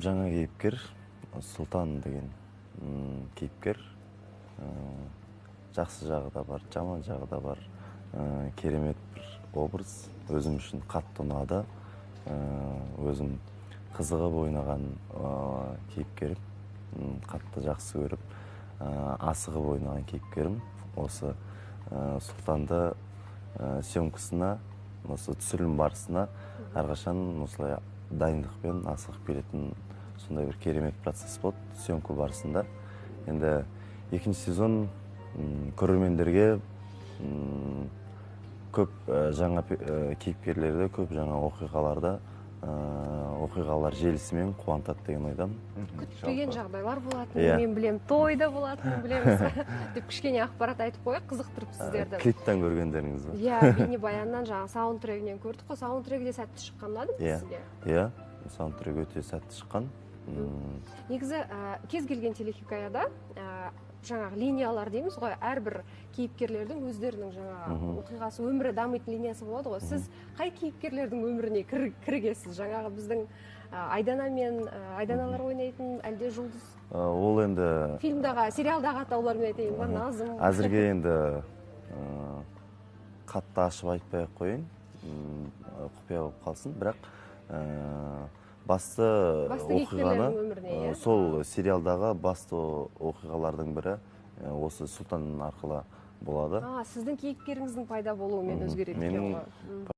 жаңа кейіпкер Сұлтан деген кейіпкер. Жақсы жағы да бар, жаман жағы да бар. Керемет бір образ. Өзім үшін қатты ұнады. Өзім қызығып ойнаған кейіпкерім. Қатты жақсы көріп, асығып ойнаған кейіпкерім. Осы Сұлтанды съемкасына, осы түсірілім барысына әрқашан осылай дайындықпен асығып келетін сондай бір керемет процесс болды съемка барысында. Енді екінші сезон көрермендерге көп жаңа кейіпкерлерді, көп жаңа оқиғалар желісімен қуантады деген ойдамын. Күтпеген жағдайлар болатын, мен білем, тойда болатын, білеміз. Деп кішкене ақпарат айтып қойып, қызықтырып сіздерді. Клиптен көргендеріңіз бе? Иә, бейнебаяннан жаңа саундтрегінен көрдік қой. Саундтрегі де сәтті шыққан, ұнады ма сізге? Иә, саундтрег өте сәтті шыққан. Негізі кез келген телехикаяда жаңағы линиялар дейміз ғой, әрбір кейіпкерлердің өздерінің жаңағы оқиғасы, өмірі дамитын линиясы болады ғой. Сіз қай кейіпкерлердің өміріне кіргесіз? Жаңағы біздің Айдана мен Айданалар ойнайтын, әлде Жұлдыз? Ол енді... Фильмдағы, сериалдағы атаулармен айтайын ба, Назым? Әзірге енді қатты ашып айтпай-ақ қойын, құпия болып қалсын, бірақ басты оқиғаны, сол сериалдағы басты оқиғалардың бірі осы Сұлтан арқылы болады. Сіздің кейіпкеріңіздің пайда болуымен өзгереді екен ғой.